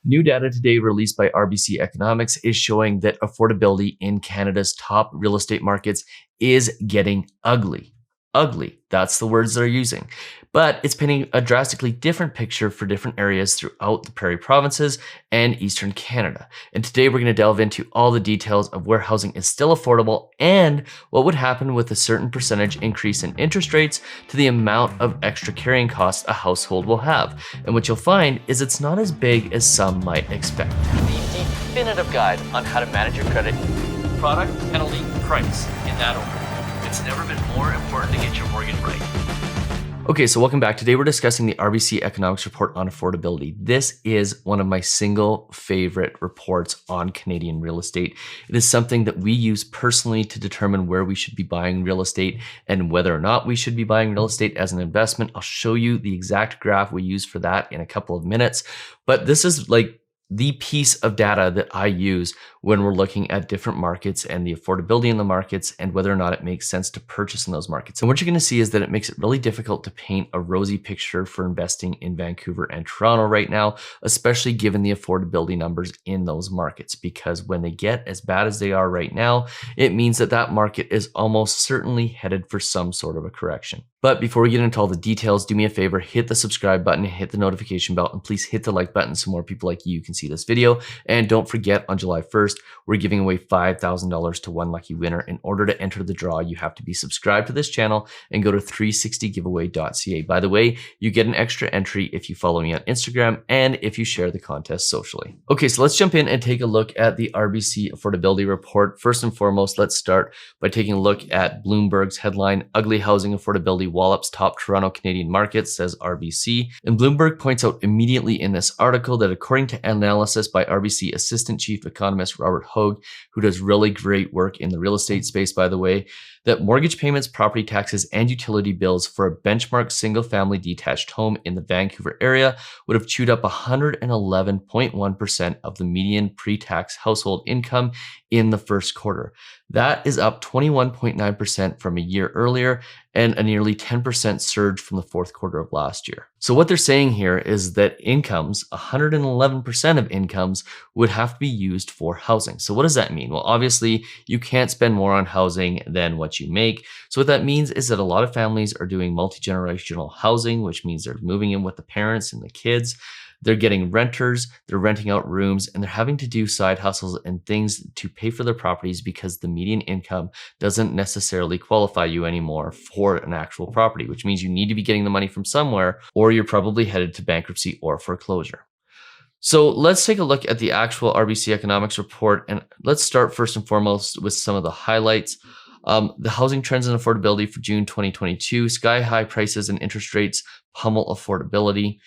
New data today released by RBC Economics is showing that affordability in Canada's top real estate markets is getting ugly. Ugly, that's the words they're using. But it's painting a drastically different picture for different areas throughout the Prairie provinces and Eastern Canada. And today we're going to delve into all the details of where housing is still affordable and what would happen with a certain percentage increase in interest rates to the amount of extra carrying costs a household will have. And what you'll find is it's not as big as some might expect. The definitive guide on how to manage your credit, product, penalty, price in that order. It's never been more important to get your mortgage right. Okay, so welcome back. Today we're discussing the RBC Economics Report on affordability. This is one of my single favorite reports on Canadian real estate. It is something that we use personally to determine where we should be buying real estate and whether or not we should be buying real estate as an investment. I'll show you the exact graph we use for that in a couple of minutes. But this is like the piece of data that I use when we're looking at different markets and the affordability in the markets and whether or not it makes sense to purchase in those markets. And what you're going to see is that it makes it really difficult to paint a rosy picture for investing in Vancouver and Toronto right now, especially given the affordability numbers in those markets, because when they get as bad as they are right now, it means that that market is almost certainly headed for some sort of a correction. But before we get into all the details, do me a favor, hit the subscribe button, hit the notification bell, and please hit the like button so more people like you can see this video. And don't forget, on July 1st, we're giving away $5,000 to one lucky winner. In order to enter the draw, you have to be subscribed to this channel and go to 360giveaway.ca. By the way, you get an extra entry if you follow me on Instagram and if you share the contest socially. Okay, so let's jump in and take a look at the RBC Affordability Report. First and foremost, let's start by taking a look at Bloomberg's headline, Ugly Housing Affordability Wallops Top Toronto Canadian Markets, says RBC. And Bloomberg points out immediately in this article that according to analysis by RBC Assistant Chief Economist Robert Hogue, who does really great work in the real estate space, by the way, that mortgage payments, property taxes, and utility bills for a benchmark single-family detached home in the Vancouver area would have chewed up 111.1% of the median pre-tax household income in the first quarter. That is up 21.9% from a year earlier and a nearly 10% surge from the fourth quarter of last year. So what they're saying here is that incomes, 111% of incomes, would have to be used for housing. So what does that mean? Well, obviously, you can't spend more on housing than what you make. So what that means is that a lot of families are doing multi-generational housing, which means they're moving in with the parents and the kids. They're getting renters, they're renting out rooms, and they're having to do side hustles and things to pay for their properties because the median income doesn't necessarily qualify you anymore for an actual property, which means you need to be getting the money from somewhere, or you're probably headed to bankruptcy or foreclosure. So let's take a look at the actual RBC Economics Report, and let's start first and foremost with some of the highlights. The housing trends and affordability for June 2022, sky-high prices and interest rates pummel affordability.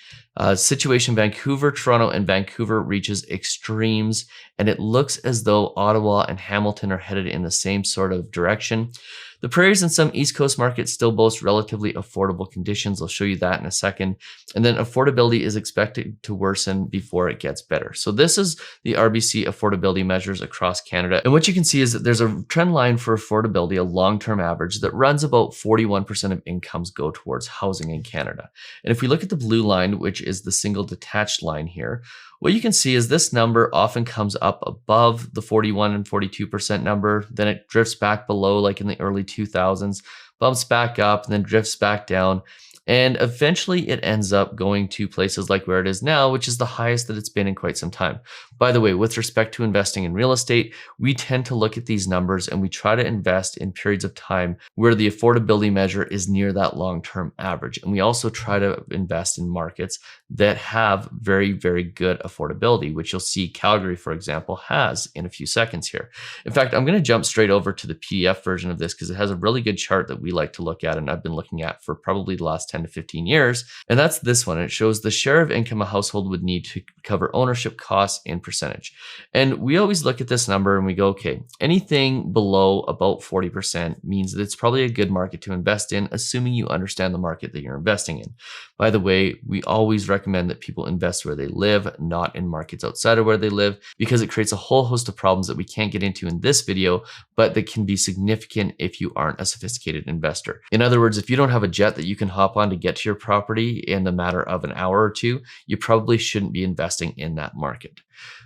Situation Vancouver, Toronto, and Vancouver reaches extremes, and it looks as though Ottawa and Hamilton are headed in the same sort of direction. The Prairies and some East Coast markets still boast relatively affordable conditions. I'll show you that in a second. And then affordability is expected to worsen before it gets better. So this is the RBC affordability measures across Canada. And what you can see is that there's a trend line for affordability, a long-term average that runs about 41% of incomes go towards housing in Canada. And if we look at the blue line, which is the single detached line here, what you can see is this number often comes up above the 41 and 42% number, then it drifts back below like in the early 2000s, bumps back up, and then drifts back down. And eventually it ends up going to places like where it is now, which is the highest that it's been in quite some time. By the way, with respect to investing in real estate, we tend to look at these numbers and we try to invest in periods of time where the affordability measure is near that long-term average. And we also try to invest in markets that have very, very good affordability, which you'll see Calgary, for example, has in a few seconds here. In fact, I'm going to jump straight over to the PDF version of this because it has a really good chart that we like to look at and I've been looking at for probably the last 10 to 15 years. And that's this one. It shows the share of income a household would need to cover ownership costs in percentage. And we always look at this number and we go, okay, anything below about 40% means that it's probably a good market to invest in, assuming you understand the market that you're investing in. By the way, we always recommend recommend that people invest where they live, not in markets outside of where they live, because it creates a whole host of problems that we can't get into in this video, but that can be significant if you aren't a sophisticated investor. In other words, if you don't have a jet that you can hop on to get to your property in the matter of an hour or two, you probably shouldn't be investing in that market.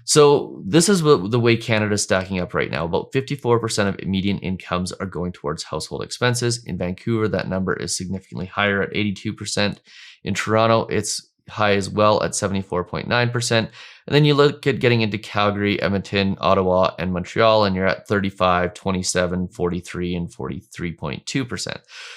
So this is the way Canada is stacking up right now. About 54% of median incomes are going towards household expenses. In Vancouver, that number is significantly higher at 82%. In Toronto, it's high as well at 74.9%. And then you look at getting into Calgary, Edmonton, Ottawa, and Montreal, and you're at 35, 27, 43, and 43.2%.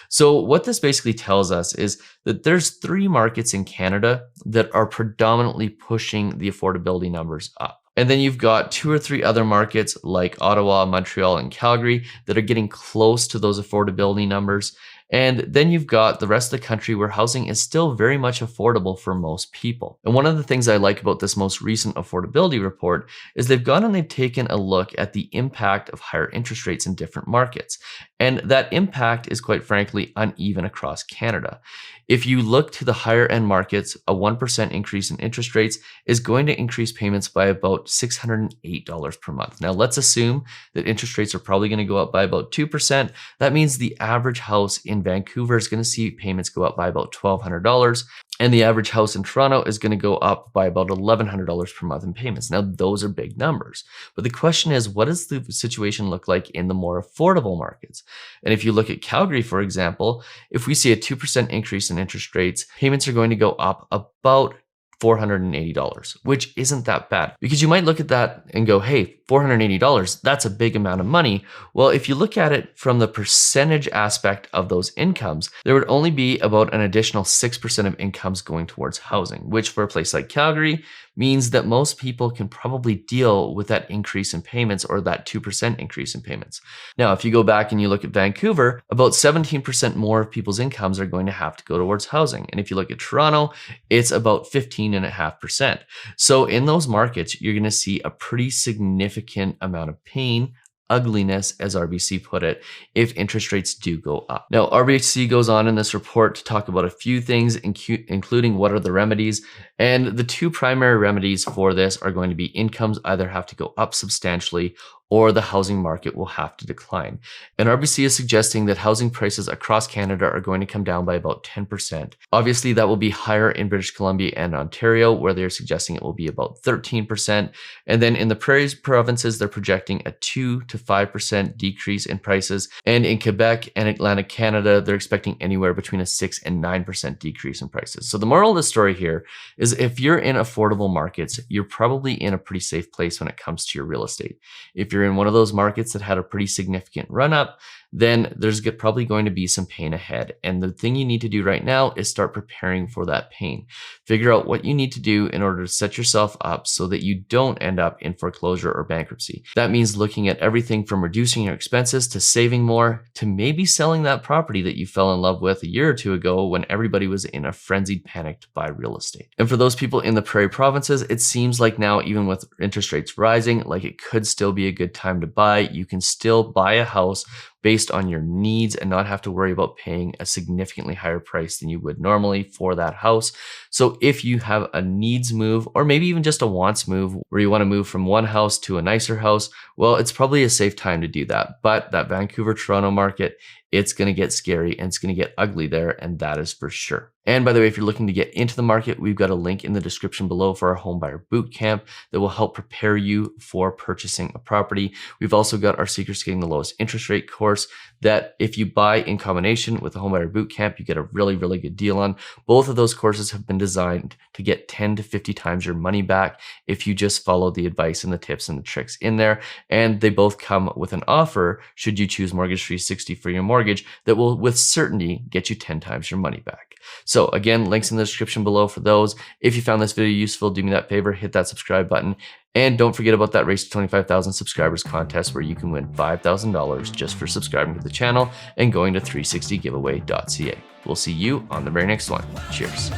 So what this basically tells us is that there's 3 markets in Canada that are predominantly pushing the affordability numbers up. And then you've got 2 or 3 other markets like Ottawa, Montreal, and Calgary that are getting close to those affordability numbers. And then you've got the rest of the country where housing is still very much affordable for most people. And one of the things I like about this most recent affordability report is they've gone and they've taken a look at the impact of higher interest rates in different markets. And that impact is quite frankly uneven across Canada. If you look to the higher end markets, a 1% increase in interest rates is going to increase payments by about $608 per month. Now let's assume that interest rates are probably going to go up by about 2%. That means the average house in Vancouver is going to see payments go up by about $1,200. And the average house in Toronto is going to go up by about $1,100 per month in payments. Now, those are big numbers. But the question is, what does the situation look like in the more affordable markets? And if you look at Calgary, for example, if we see a 2% increase in interest rates, payments are going to go up about $480, which isn't that bad. Because you might look at that and go, hey, $480, that's a big amount of money. Well, if you look at it from the percentage aspect of those incomes, there would only be about an additional 6% of incomes going towards housing, which for a place like Calgary means that most people can probably deal with that increase in payments or that 2% increase in payments. Now, if you go back and you look at Vancouver, about 17% more of people's incomes are going to have to go towards housing. And if you look at Toronto, it's about 15.5%. So in those markets, you're going to see a pretty significant amount of pain, ugliness, as RBC put it, if interest rates do go up. Now, RBC goes on in this report to talk about a few things, including what are the remedies. And the 2 primary remedies for this are going to be incomes either have to go up substantially or the housing market will have to decline. And RBC is suggesting that housing prices across Canada are going to come down by about 10%. Obviously, that will be higher in British Columbia and Ontario, where they're suggesting it will be about 13%. And then in the prairie provinces, they're projecting a 2 to 5% decrease in prices. And in Quebec and Atlantic Canada, they're expecting anywhere between a 6 and 9% decrease in prices. So the moral of the story here is if you're in affordable markets, you're probably in a pretty safe place when it comes to your real estate. If you're in one of those markets that had a pretty significant run up, then there's probably going to be some pain ahead. And the thing you need to do right now is start preparing for that pain. Figure out what you need to do in order to set yourself up so that you don't end up in foreclosure or bankruptcy. That means looking at everything from reducing your expenses to saving more to maybe selling that property that you fell in love with a year or 2 ago when everybody was in a frenzied panic to buy real estate. And for those people in the prairie provinces, it seems like now, even with interest rates rising, like it could still be a good time to buy. You can still buy a house based on your needs and not have to worry about paying a significantly higher price than you would normally for that house. So if you have a needs move, or maybe even just a wants move where you want to move from one house to a nicer house, well, it's probably a safe time to do that. But that Vancouver, Toronto market, it's going to get scary and it's going to get ugly there, and that is for sure. And by the way, if you're looking to get into the market, we've got a link in the description below for our homebuyer bootcamp that will help prepare you for purchasing a property. We've also got our Secrets to Getting the Lowest Interest Rate course that if you buy in combination with the homebuyer bootcamp, you get a really, really good deal on. Both of those courses have been designed to get 10 to 50 times your money back if you just follow the advice and the tips and the tricks in there. And they both come with an offer, should you choose Mortgage 360 for your mortgage, that will with certainty get you 10 times your money back. So again, links in the description below for those. If you found this video useful, do me that favor, hit that subscribe button. And don't forget about that Race to 25,000 subscribers contest where you can win $5,000 just for subscribing to the channel and going to 360giveaway.ca. We'll see you on the very next one. Cheers.